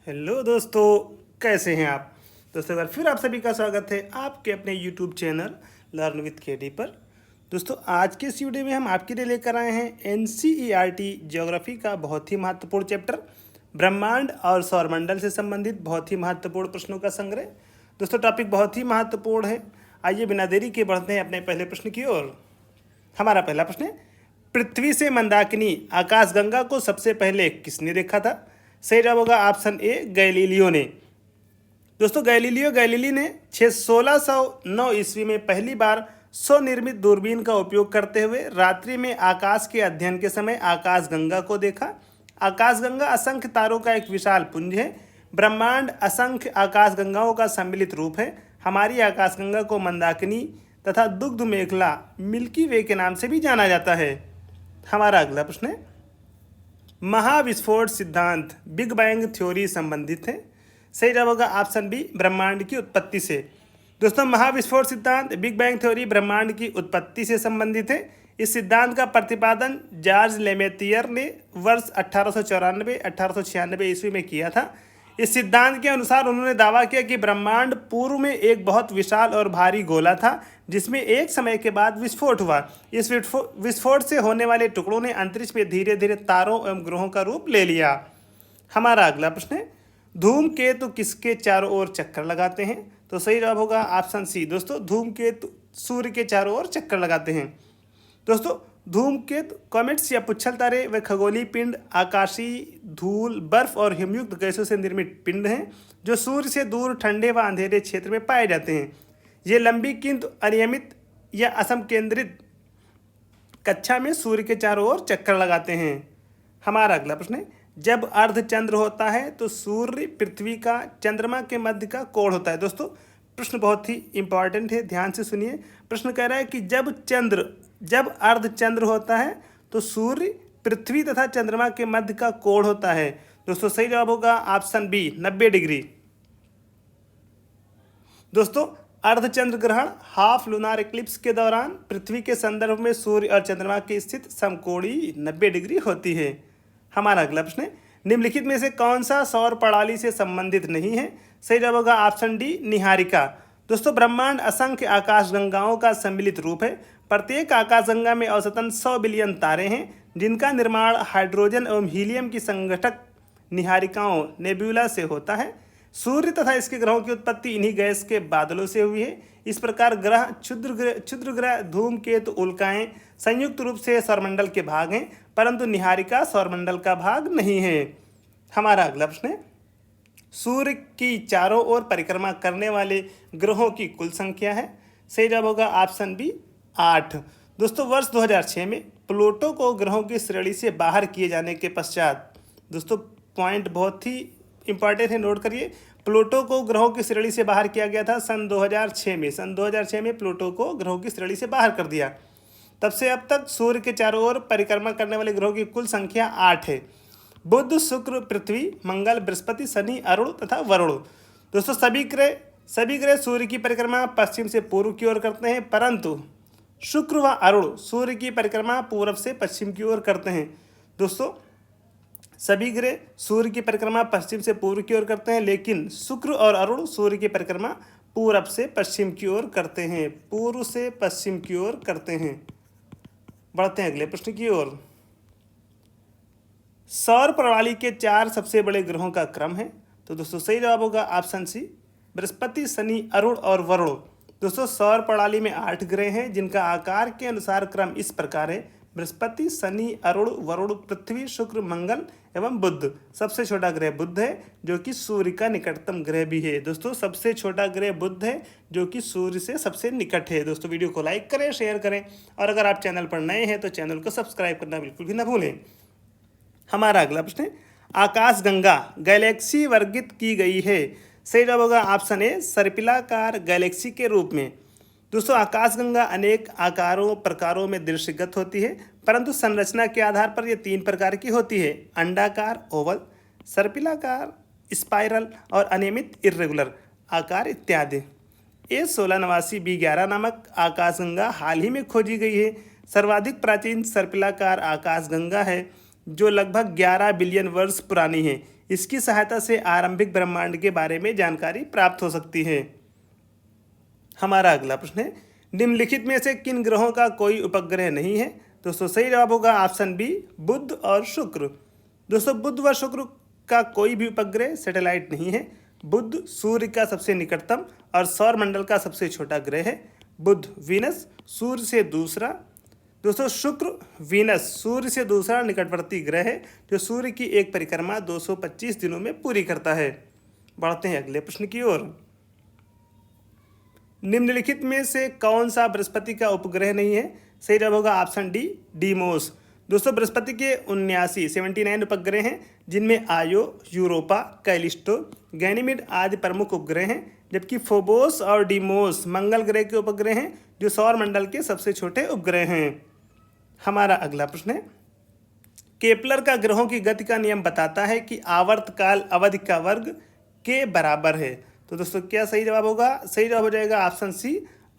Hello दोस्तों, कैसे हैं आप। दोस्तों, एक बार फिर आप सभी का स्वागत है आपके अपने YouTube channel learn with KD पर। दोस्तों, आज के इस वीडियो में हम आपके लिए लेकर आए हैं एनसीईआरटी ज्योग्राफी का बहुत ही महत्वपूर्ण चैप्टर ब्रह्मांड और सौरमंडल से संबंधित बहुत ही महत्वपूर्ण प्रश्नों का संग्रह। दोस्तों, टॉपिक बहुत ही महत्वपूर्ण है। आइए बिना देरी के बढ़ते हैं अपने पहले प्रश्न की ओर। हमारा पहला प्रश्न है, पृथ्वी से मंदाकिनी आकाशगंगा को सबसे पहले किसने देखा था। सही जवाब होगा ऑप्शन ए, गैलीलियो ने। दोस्तों, गैलीलियो गैलीली ने 1609 ईस्वी में पहली बार स्वनिर्मित दूरबीन का उपयोग करते हुए रात्रि में आकाश के अध्ययन के समय आकाशगंगा को देखा। आकाशगंगा असंख्य तारों का एक विशाल पुंज है। ब्रह्मांड असंख्य आकाशगंगाओं का सम्मिलित रूप है। हमारी आकाशगंगा को मंदाकिनी तथा दुग्ध मेखला मिल्की वे के नाम से भी जाना जाता है। हमारा अगला प्रश्न है, महाविस्फोट सिद्धांत बिग बैंग थ्योरी संबंधित है। सही जवाब होगा ऑप्शन बी, ब्रह्मांड की उत्पत्ति से। दोस्तों, महाविस्फोट सिद्धांत बिग बैंग थ्योरी ब्रह्मांड की उत्पत्ति से संबंधित है। इस सिद्धांत का प्रतिपादन जॉर्ज लेमेतियर ने वर्ष 1894-1896 ईस्वी में किया था। इस सिद्धांत के अनुसार उन्होंने दावा किया कि ब्रह्मांड पूर्व में एक बहुत विशाल और भारी गोला था जिसमें एक समय के बाद विस्फोट हुआ। इस विस्फोट से होने वाले टुकड़ों ने अंतरिक्ष में धीरे धीरे तारों एवं ग्रहों का रूप ले लिया। हमारा अगला प्रश्न है, धूमकेतु किसके चारों ओर चक्कर लगाते हैं। तो सही जवाब होगा ऑप्शन सी। दोस्तों, धूमकेतु सूर्य के चारों ओर चक्कर लगाते हैं। दोस्तों, धूमकेतु कॉमेट्स या पुच्छल तारे व खगोलीय पिंड आकाशीय धूल, बर्फ और हिमयुक्त गैसों से निर्मित पिंड हैं जो सूर्य से दूर ठंडे व अंधेरे क्षेत्र में पाए जाते हैं। ये लंबी किंतु अनियमित या असमकेंद्रित कक्षा में सूर्य के चारों ओर चक्कर लगाते हैं। हमारा अगला प्रश्न है, जब अर्धचंद्र होता है तो सूर्य, पृथ्वी का, चंद्रमा के मध्य का कोण होता है। दोस्तों, प्रश्न बहुत ही इंपॉर्टेंट है, ध्यान से सुनिए। प्रश्न कह रहा है कि जब अर्धचंद्र होता है तो सूर्य, पृथ्वी तथा चंद्रमा के मध्य का कोण होता है। दोस्तों, सही जवाब होगा ऑप्शन बी, 90 डिग्री। दोस्तों, अर्धचंद्र ग्रहण हाफ लूनार इक्लिप्स के दौरान पृथ्वी के संदर्भ में सूर्य और चंद्रमा की स्थिति समकोणीय 90 डिग्री होती है। हमारा अगला प्रश्न है, निम्नलिखित में से कौन सा सौर प्रणाली से संबंधित नहीं है। सही जवाब होगा ऑप्शन डी, निहारिका। दोस्तों, ब्रह्मांड असंख्य आकाशगंगाओं का सम्मिलित रूप है। प्रत्येक आकाशगंगा में औसतन 100 बिलियन तारे हैं जिनका निर्माण हाइड्रोजन एवं हीलियम की संगठक निहारिकाओं नेब्यूला से होता है। सूर्य तथा इसके ग्रहों की उत्पत्ति इन्हीं गैस के बादलों से हुई है। इस प्रकार ग्रह, क्षुद्र ग्रह, धूमकेतु, उल्काएं संयुक्त रूप से सौरमंडल के भाग हैं, परंतु निहारिका सौरमंडल का भाग नहीं है। हमारा अगला प्रश्न है, सूर्य की चारों ओर परिक्रमा करने वाले ग्रहों की कुल संख्या है। सही जवाब होगा ऑप्शन बी, 8। दोस्तों, वर्ष 2006 में प्लूटो को ग्रहों की श्रेणी से बाहर किए जाने के पश्चात, दोस्तों पॉइंट बहुत ही इंपॉर्टेंट है, नोट करिए। प्लूटो को ग्रहों की श्रेणी से बाहर किया गया था सन 2006 में। सन 2006 में प्लूटो को ग्रहों की श्रेणी से बाहर कर दिया। तब से अब तक सूर्य के चारों ओर परिक्रमा करने वाले ग्रहों की कुल संख्या 8 है। बुध, शुक्र, पृथ्वी, मंगल, बृहस्पति, शनि, अरुण तथा वरुण। दोस्तों, सभी ग्रह सूर्य की परिक्रमा पश्चिम से पूर्व की ओर करते हैं, परंतु शुक्र व अरुण सूर्य की परिक्रमा पूर्व से पश्चिम की ओर करते हैं। दोस्तों, सभी ग्रह सूर्य की परिक्रमा पश्चिम से पूर्व की ओर करते हैं, लेकिन शुक्र और अरुण सूर्य की परिक्रमा पूरब से पश्चिम की ओर करते हैं, पूर्व से पश्चिम की ओर करते हैं। बढ़ते हैं अगले प्रश्न की ओर। सौर प्रणाली के 4 सबसे बड़े ग्रहों का क्रम है। तो दोस्तों, सही जवाब होगा ऑप्शन सी, बृहस्पति, शनि, अरुण और वरुण। दोस्तों, सौर प्रणाली में 8 ग्रह हैं जिनका आकार के अनुसार क्रम इस प्रकार है: बृहस्पति, शनि, अरुण, वरुण, पृथ्वी, शुक्र, मंगल एवं बुध। सबसे छोटा ग्रह बुध है जो कि सूर्य का निकटतम ग्रह भी है। दोस्तों, सबसे छोटा ग्रह बुध है जो कि सूर्य से सबसे निकट है। दोस्तों, वीडियो को लाइक करें, शेयर करें और अगर आप चैनल पर नए हैं तो चैनल को सब्सक्राइब करना बिल्कुल भी ना भूलें। हमारा अगला प्रश्न है, आकाशगंगा गैलेक्सी वर्गित की गई है। सही जवाब होगा ऑप्शन ए, सर्पिलाकार गैलेक्सी के रूप में। दोस्तों, आकाशगंगा अनेक आकारों प्रकारों में दृश्यगत होती है, परंतु संरचना के आधार पर यह 3 प्रकार की होती है: अंडाकार ओवल, सर्पिलाकार स्पाइरल और अनियमित इर्रेगुलर आकार इत्यादि। A1689 B11 नामक आकाशगंगा हाल ही में खोजी गई है। सर्वाधिक प्राचीन सर्पिलाकार आकाशगंगा है जो लगभग 11 बिलियन वर्ष पुरानी है। इसकी सहायता से आरंभिक ब्रह्मांड के बारे में जानकारी प्राप्त हो सकती है। हमारा अगला प्रश्न है, निम्नलिखित में से किन ग्रहों का कोई उपग्रह नहीं है? दोस्तों सही जवाब होगा ऑप्शन बी, बुध और शुक्र। दोस्तों बुध व शुक्र का कोई भी उपग्रह सैटेलाइट नहीं है। बुध सूर्य का सबसे निकटतम और सौरमंडल का सबसे छोटा ग्रह है। बुध वीनस सूर्य से दूसरा, दोस्तों शुक्र वीनस सूर्य से दूसरा निकटवर्ती ग्रह है जो सूर्य की एक परिक्रमा 225 दिनों में पूरी करता है। बढ़ते हैं अगले प्रश्न की ओर। निम्नलिखित में से कौन सा बृहस्पति का उपग्रह नहीं है? सही जवाब होगा ऑप्शन डी, डीमोस। दोस्तों बृहस्पति के 79 उपग्रह हैं जिनमें आयो, यूरोपा, कैलिस्टो, गैनीमेड आदि प्रमुख उपग्रह हैं, जबकि फोबोस और डीमोस मंगल ग्रह के उपग्रह हैं जो सौरमंडल के सबसे छोटे उपग्रह हैं। हमारा अगला प्रश्न है, केपलर का ग्रहों की गति का नियम बताता है कि आवर्तकाल अवधि का वर्ग के बराबर है। तो दोस्तों क्या सही जवाब होगा? सही जवाब हो जाएगा ऑप्शन सी,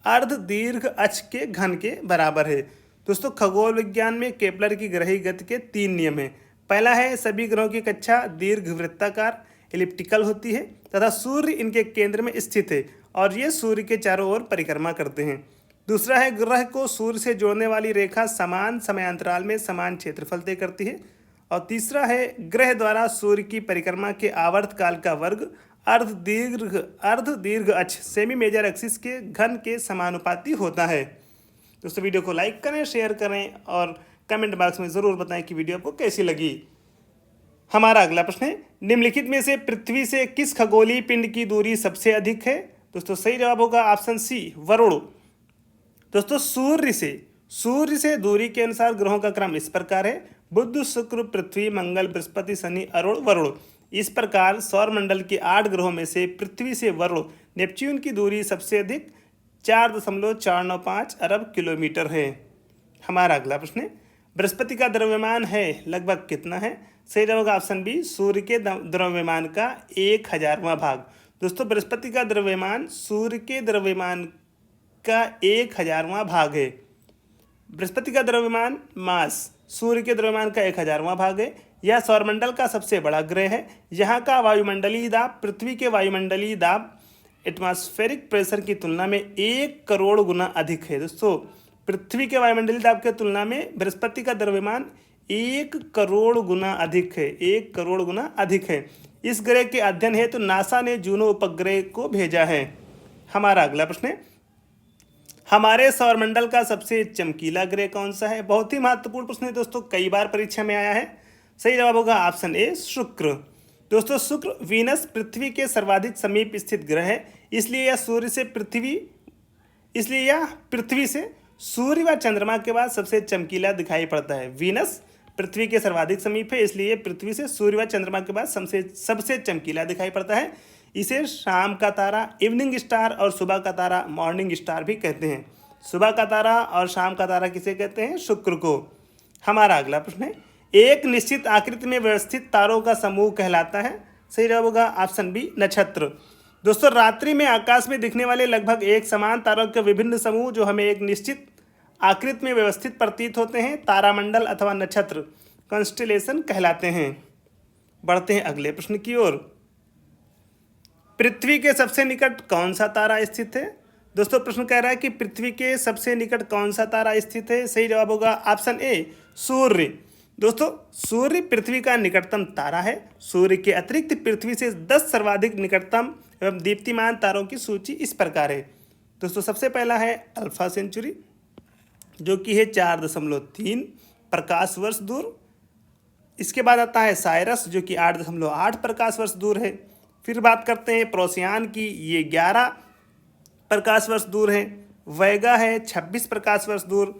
अर्ध दीर्घ अक्ष के घन के बराबर है। दोस्तों खगोल विज्ञान में केपलर की ग्रही गति के 3 नियम हैं। पहला है सभी ग्रहों की कक्षा दीर्घवृत्ताकार एलिप्टिकल होती है तथा सूर्य इनके केंद्र में स्थित है और ये सूर्य के चारों ओर परिक्रमा करते हैं। दूसरा है ग्रह को सूर्य से जोड़ने वाली रेखा समान समयांतराल में समान क्षेत्रफल तय करती है। और तीसरा है ग्रह द्वारा सूर्य की परिक्रमा के आवर्तकाल का वर्ग अर्ध दीर्घ अक्ष सेमी मेजर एक्सिस के घन के समानुपाती होता है। दोस्तों वीडियो को लाइक करें, शेयर करें और कमेंट बॉक्स में ज़रूर बताएं कि वीडियो आपको कैसी लगी। हमारा अगला प्रश्न है, निम्नलिखित में से पृथ्वी से किस खगोलीय पिंड की दूरी सबसे अधिक है? दोस्तों सही जवाब होगा ऑप्शन सी, वरुण। दोस्तों सूर्य से दूरी के अनुसार ग्रहों का क्रम इस प्रकार है, बुध, शुक्र, पृथ्वी, मंगल, बृहस्पति, शनि, अरुण, वरुण। इस प्रकार सौरमंडल के 8 ग्रहों में से पृथ्वी से वरुण नेपच्यून की दूरी सबसे अधिक 4.495 अरब किलोमीटर है। हमारा अगला प्रश्न है, बृहस्पति का द्रव्यमान है लगभग कितना है? सही जवाब होगा ऑप्शन बी, सूर्य के द्रव्यमान का 1,000वां भाग। दोस्तों बृहस्पति का द्रव्यमान सूर्य के द्रव्यमान का 1,000वां भाग है। बृहस्पति का द्रव्यमान मास सूर्य के द्रव्यमान का 1,000वां भाग है। यह सौरमंडल का सबसे बड़ा ग्रह है। यहाँ का वायुमंडलीय दाब पृथ्वी के वायुमंडलीय दाब एटमॉस्फेरिक प्रेशर की तुलना में 1 करोड़ गुना अधिक है। दोस्तों पृथ्वी के वायुमंडलीय दाब की तुलना में बृहस्पति का द्रव्यमान 1 करोड़ गुना अधिक है। 1 करोड़ गुना अधिक है। इस ग्रह के अध्ययन हेतु नासा ने जूनो उपग्रह को भेजा है। हमारा अगला प्रश्न है, हमारे सौरमंडल का सबसे चमकीला ग्रह कौन सा है? बहुत ही महत्वपूर्ण प्रश्न है दोस्तों, कई बार परीक्षा में आया है। सही जवाब होगा ऑप्शन ए, शुक्र। दोस्तों शुक्र वीनस पृथ्वी के सर्वाधिक समीप स्थित ग्रह है, इसलिए यह पृथ्वी से सूर्य व चंद्रमा के बाद सबसे चमकीला दिखाई पड़ता है। वीनस पृथ्वी के सर्वाधिक समीप है, इसलिए पृथ्वी से सूर्य व चंद्रमा के बाद सबसे चमकीला दिखाई पड़ता है। इसे शाम का तारा, इवनिंग स्टार और सुबह का तारा, मॉर्निंग स्टार भी कहते हैं। सुबह का तारा और शाम का तारा किसे कहते हैं? शुक्र को। हमारा अगला प्रश्न है, एक निश्चित आकृति में व्यवस्थित तारों का समूह कहलाता है। सही जवाब होगा ऑप्शन बी, नक्षत्र। दोस्तों रात्रि में आकाश में दिखने वाले लगभग एक समान तारों के विभिन्न समूह जो हमें एक निश्चित आकृति में व्यवस्थित प्रतीत होते हैं तारामंडल अथवा नक्षत्र कॉन्स्टेलेशन कहलाते हैं। बढ़ते हैं अगले प्रश्न की ओर। पृथ्वी के सबसे निकट कौन सा तारा स्थित है? दोस्तों प्रश्न कह रहा है कि पृथ्वी के सबसे निकट कौन सा तारा स्थित है? सही जवाब होगा ऑप्शन ए, सूर्य। दोस्तों सूर्य पृथ्वी का निकटतम तारा है। सूर्य के अतिरिक्त पृथ्वी से 10 सर्वाधिक निकटतम एवं दीप्तिमान तारों की सूची इस प्रकार है। दोस्तों सबसे पहला है अल्फा सेंचुरी जो कि है 4.3 प्रकाश वर्ष दूर। इसके बाद आता है साइरस जो कि 8.8 प्रकाश वर्ष दूर है। फिर बात करते हैं प्रोसियान की, ये 11 प्रकाश वर्ष दूर है। वैगा है 26 प्रकाश वर्ष दूर।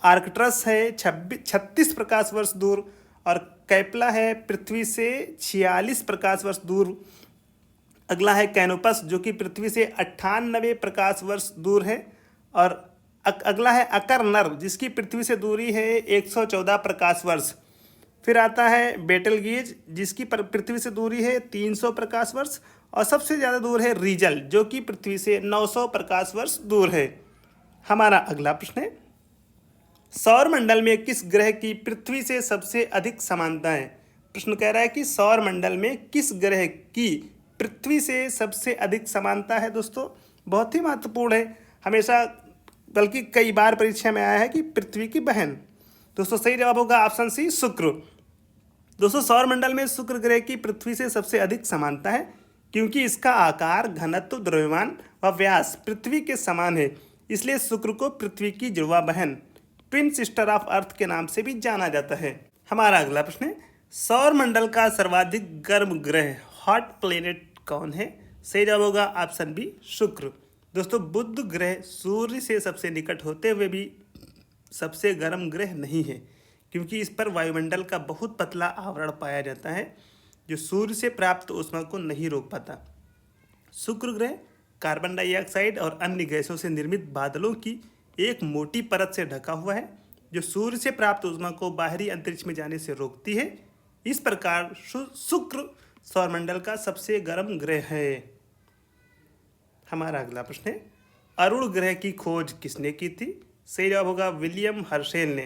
आर्कट्रस है 36 प्रकाश वर्ष दूर। और कैपला है पृथ्वी से 46 प्रकाश वर्ष दूर। अगला है कैनोपस जो कि पृथ्वी से 98 प्रकाश वर्ष दूर है। और अगला है अकरनर जिसकी पृथ्वी से दूरी है 114 प्रकाश वर्ष। फिर आता है बेटलगीज जिसकी पृथ्वी से दूरी है 300 प्रकाश वर्ष। और सबसे ज़्यादा दूर है रीजल जो कि पृथ्वी से 900 प्रकाश वर्ष दूर है। हमारा अगला प्रश्न है, सौरमंडल में किस ग्रह की पृथ्वी से सबसे अधिक समानता है? प्रश्न कह रहा है कि सौर मंडल में किस ग्रह की पृथ्वी से सबसे अधिक समानता है। दोस्तों बहुत ही महत्वपूर्ण है, हमेशा बल्कि कई बार परीक्षा में आया है कि पृथ्वी की बहन। दोस्तों सही जवाब होगा ऑप्शन सी शुक्र। दोस्तों सौर मंडल में शुक्र ग्रह की पृथ्वी से सबसे अधिक समानता है क्योंकि इसका आकार, घनत्व, द्रव्यमान व व्यास पृथ्वी के समान है, इसलिए शुक्र को पृथ्वी की जुड़वा बहन, ट्विन सिस्टर ऑफ अर्थ के नाम से भी जाना जाता है। हमारा अगला प्रश्न है, सौर मंडल का सर्वाधिक गर्म ग्रह हॉट प्लेनेट कौन है। सही जवाब होगा ऑप्शन बी शुक्र। दोस्तों बुध ग्रह सूर्य से सबसे निकट होते हुए भी सबसे गर्म ग्रह नहीं है क्योंकि इस पर वायुमंडल का बहुत पतला आवरण पाया जाता है जो सूर्य से प्राप्त ऊष्मा को नहीं रोक पाता। शुक्र ग्रह कार्बन डाइऑक्साइड और अन्य गैसों से निर्मित बादलों की एक मोटी परत से ढका हुआ है जो सूर्य से प्राप्त ऊष्मा को बाहरी अंतरिक्ष में जाने से रोकती है। इस प्रकार शुक्र सौरमंडल का सबसे गर्म ग्रह है। हमारा अगला प्रश्न है, अरुण ग्रह की खोज किसने की थी। सही जवाब होगा विलियम हर्शेल ने।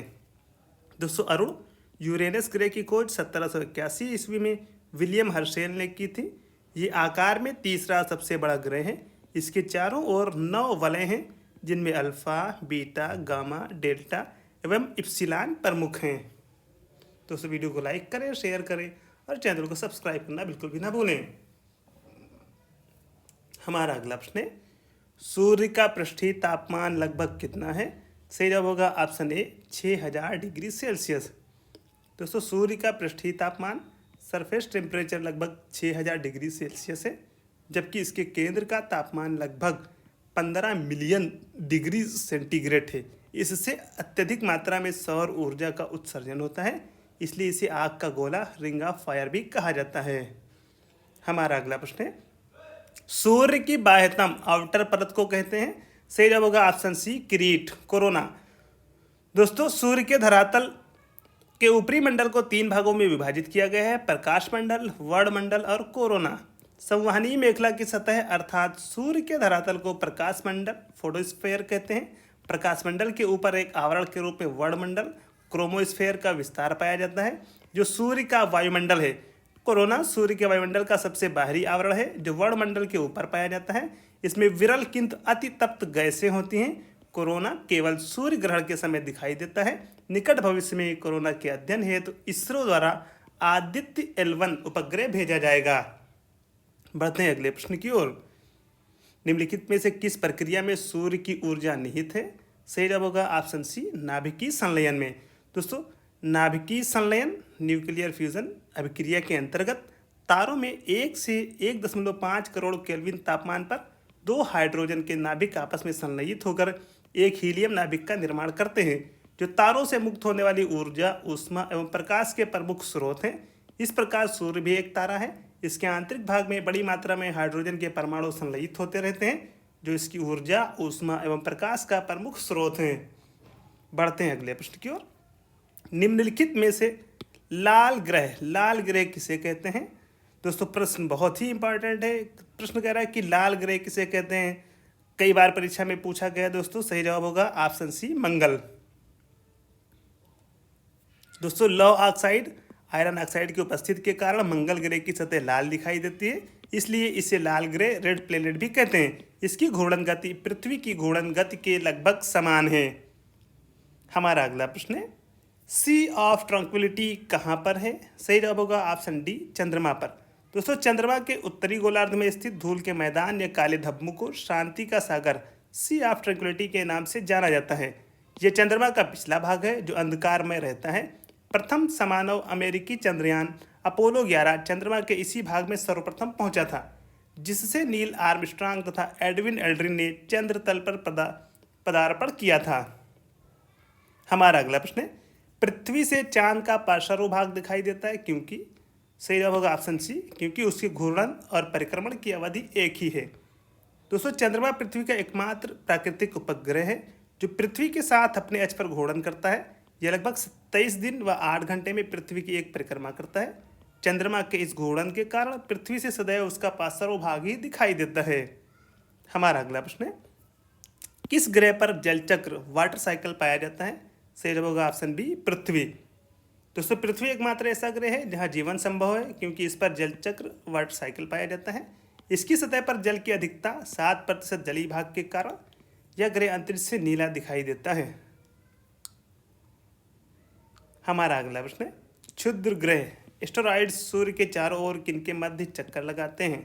दोस्तों अरुण यूरेनस ग्रह की खोज 1781 ईस्वी में विलियम हर्शेल ने की थी। ये आकार में तीसरा सबसे बड़ा ग्रह है। इसके चारों ओर 9 वलय हैं जिनमें अल्फा, बीटा, गामा, डेल्टा एवं इप्सिलॉन प्रमुख हैं। दोस्तों वीडियो को लाइक करें, शेयर करें और चैनल को सब्सक्राइब करना बिल्कुल भी ना भूलें। हमारा अगला प्रश्न है, सूर्य का पृष्ठीय तापमान लगभग कितना है। सही जवाब होगा ऑप्शन ए 6000 डिग्री सेल्सियस। दोस्तों सूर्य का पृष्ठीय तापमान सरफेस टेम्परेचर लगभग 6000 डिग्री सेल्सियस है, जबकि इसके केंद्र का तापमान लगभग 15 मिलियन डिग्री सेंटीग्रेड है। इससे अत्यधिक मात्रा में सौर ऊर्जा का उत्सर्जन होता है, इसलिए इसे आग का गोला, रिंग ऑफ फायर भी कहा जाता है। हमारा अगला प्रश्न है, सूर्य की बाह्यतम आउटर परत को कहते हैं। सही जवाब होगा ऑप्शन सी किरीट, कोरोना। दोस्तों सूर्य के धरातल के ऊपरी मंडल को 3 भागों में विभाजित किया गया है, प्रकाश मंडल, वर्णमंडल और कोरोना। संवहनीय मेखला की सतह अर्थात सूर्य के धरातल को प्रकाश मंडल, फोटोस्फेयर कहते हैं। प्रकाश मंडल के ऊपर एक आवरण के रूप में वर्णमंडल, क्रोमोस्फेयर का विस्तार पाया जाता है जो सूर्य का वायुमंडल है। कोरोना सूर्य के वायुमंडल का सबसे बाहरी आवरण है जो वर्णमंडल के ऊपर पाया जाता है। इसमें विरल किंतु अति तप्त गैसें होती हैं। कोरोना केवल सूर्य ग्रहण के समय दिखाई देता है। निकट भविष्य में कोरोना के अध्ययन हेतु इसरो द्वारा आदित्य L1 उपग्रह भेजा जाएगा। बढ़ते हैं अगले प्रश्न की ओर। निम्नलिखित में से किस प्रक्रिया में सूर्य की ऊर्जा निहित है। सही जवाब होगा ऑप्शन सी नाभिकीय संलयन में। दोस्तों नाभिकीय संलयन न्यूक्लियर फ्यूजन अभिक्रिया के अंतर्गत तारों में 1 से 1.5 करोड़ केल्विन तापमान पर 2 हाइड्रोजन के नाभिक आपस में संलयित होकर एक हीलियम नाभिक का निर्माण करते हैं जो तारों से मुक्त होने वाली ऊर्जा, ऊष्मा एवं प्रकाश के प्रमुख स्रोत हैं। इस प्रकार सूर्य भी एक तारा है। इसके आंतरिक भाग में बड़ी मात्रा में हाइड्रोजन के परमाणु संलयित होते रहते हैं जो इसकी ऊर्जा, ऊष्मा एवं प्रकाश का प्रमुख स्रोत हैं। बढ़ते हैं अगले प्रश्न की ओर। निम्नलिखित में से लाल ग्रह किसे कहते हैं। दोस्तों प्रश्न बहुत ही इंपॉर्टेंट है। प्रश्न कह रहा है कि लाल ग्रह किसे कहते हैं, कई बार परीक्षा में पूछा गया। दोस्तों सही जवाब होगा ऑप्शन सी मंगल। दोस्तों लौह ऑक्साइड, आयरन ऑक्साइड की उपस्थिति के कारण मंगल ग्रह की सतह लाल दिखाई देती है, इसलिए इसे लाल ग्रह, रेड प्लेनेट भी कहते हैं। इसकी घूर्णन गति पृथ्वी की घूर्णन गति के लगभग समान है। हमारा अगला प्रश्न है, सी ऑफ ट्रंक्विलिटी कहाँ पर है। सही जवाब होगा ऑप्शन डी चंद्रमा पर। दोस्तों चंद्रमा के उत्तरी गोलार्ध में स्थित धूल के मैदान या काले धब्बों को शांति का सागर, सी ऑफ ट्रंक्विलिटी के नाम से जाना जाता है। यह चंद्रमा का पिछला भाग है जो अंधकार में रहता है। प्रथम समानव अमेरिकी चंद्रयान अपोलो 11 चंद्रमा के इसी भाग में सर्वप्रथम पहुंचा था, जिससे नील आर्मस्ट्रांग तथा एडविन एल्ड्रिन ने चंद्र तल पर पदार्पण किया था। हमारा अगला प्रश्न है, पृथ्वी से चांद का पार्श्व भाग दिखाई देता है क्योंकि। सही जवाब होगा ऑप्शन सी क्योंकि उसकी घूर्णन और परिक्रमण की अवधि एक ही है। दोस्तों चंद्रमा पृथ्वी का एकमात्र प्राकृतिक उपग्रह है जो पृथ्वी के साथ अपने अक्ष पर घूर्णन करता है। यह लगभग 27 दिन व 8 घंटे में पृथ्वी की एक परिक्रमा करता है। चंद्रमा के इस घूर्णन के कारण पृथ्वी से सदैव उसका पार्श्व भाग ही दिखाई देता है। हमारा अगला प्रश्न है, किस ग्रह पर जल चक्र वाटर साइकिल पाया जाता है। सही जवाब होगा ऑप्शन बी पृथ्वी। दोस्तों पृथ्वी एकमात्र ऐसा ग्रह है जहाँ जीवन संभव है, क्योंकि इस पर जल चक्र वाटर साइकिल पाया जाता है। इसकी सतह पर जल की अधिकता 7% जलीय भाग के कारण यह ग्रह अंतरिक्ष से नीला दिखाई देता है। हमारा अगला प्रश्न है, क्षुद्र ग्रह एस्टेरॉइड्स सूर्य के चारों ओर किनके मध्य चक्कर लगाते हैं?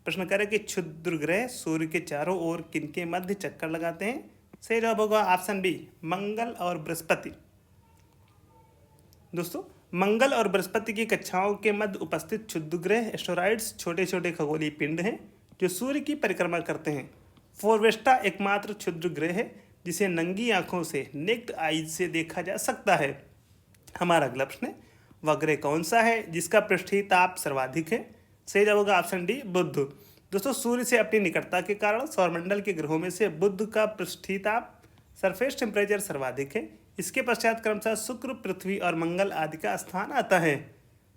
प्रश्न करें कि क्षुद्र ग्रह सूर्य के चारों ओर किनके मध्य चक्कर लगाते हैं? सही जवाब होगा ऑप्शन बी, मंगल और बृहस्पति। दोस्तों मंगल और बृहस्पति की कक्षाओं के मध्य उपस्थित क्षुद्र ग्रह एस्टेरॉइड्स छोटे छोटे खगोलीय पिंड हैं जो सूर्य की परिक्रमा करते हैं। फोरवेस्टा एकमात्र क्षुद्र ग्रह है जिसे नंगी आंखों से नेक्ड आईज से देखा जा सकता है। हमारा अगला प्रश्न है, वह ग्रह कौन सा है जिसका पृष्ठीय ताप सर्वाधिक है? सही जवाब होगा ऑप्शन डी, बुध। दोस्तों सूर्य से अपनी निकटता के कारण सौरमंडल के ग्रहों में से बुध का पृष्ठीय ताप सरफेस टेम्परेचर सर्वाधिक है। इसके पश्चात क्रमशः शुक्र, पृथ्वी और मंगल आदि का स्थान आता है।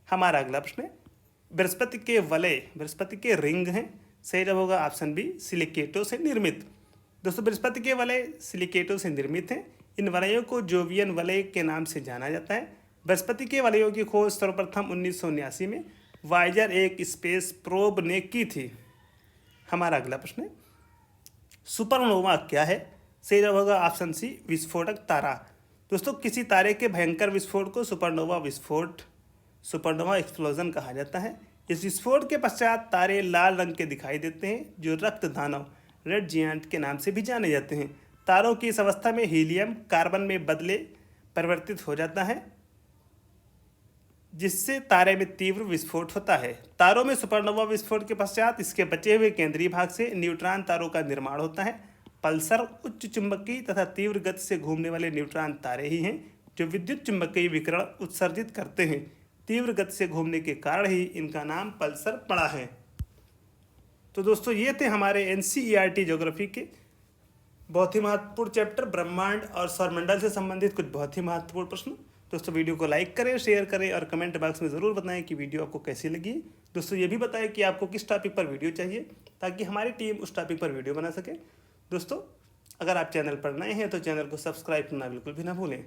हमारा अगला प्रश्न है, बृहस्पति के वलय बृहस्पति के रिंग हैं? सही जवाब होगा ऑप्शन बी, सिलिकेटों से निर्मित। दोस्तों बृहस्पति के वलय सिलिकेटों से निर्मित हैं। इन वलयों को जोवियन वलय के नाम से जाना जाता है। बृहस्पति के वलयों की खोज सर्वप्रथम 1979 में वाइजर एक स्पेस प्रोब ने की थी। हमारा अगला प्रश्न है, सुपरनोवा क्या है? सही जवाब होगा ऑप्शन सी, विस्फोटक तारा। दोस्तों किसी तारे के भयंकर विस्फोट को सुपरनोवा एक्सप्लोजन कहा जाता है। इस विस्फोट के पश्चात तारे लाल रंग के दिखाई देते हैं जो रक्त दानव रेड जियांट के नाम से भी जाने जाते हैं। तारों की इस अवस्था में हीलियम कार्बन में बदले परिवर्तित हो जाता है जिससे तारे में तीव्र विस्फोट होता है। तारों में सुपरनोवा विस्फोट के पश्चात इसके बचे हुए केंद्रीय भाग से न्यूट्रॉन तारों का निर्माण होता है। पल्सर उच्च चुंबकीय तथा तीव्र गति से घूमने वाले न्यूट्रॉन तारे ही हैं जो विद्युत चुंबकीय विकिरण उत्सर्जित करते हैं। तीव्र गति से घूमने के कारण ही इनका नाम पल्सर पड़ा है। तो दोस्तों ये थे हमारे NCERT ज्योग्राफी के बहुत ही महत्वपूर्ण चैप्टर ब्रह्मांड और सौरमंडल से संबंधित कुछ बहुत ही महत्वपूर्ण प्रश्न। दोस्तों वीडियो को लाइक करें, शेयर करें और कमेंट बॉक्स में ज़रूर बताएं कि वीडियो आपको कैसी लगी। दोस्तों ये भी बताएं कि आपको किस टॉपिक पर वीडियो चाहिए ताकि हमारी टीम उस टॉपिक पर वीडियो बना सके। दोस्तों अगर आप चैनल पर नए हैं तो चैनल को सब्सक्राइब करना बिल्कुल भी ना भूलें।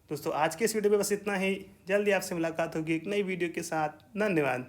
दोस्तों आज के इस वीडियो में बस इतना ही। जल्दी आपसे मुलाकात होगी एक नई वीडियो के साथ। धन्यवाद।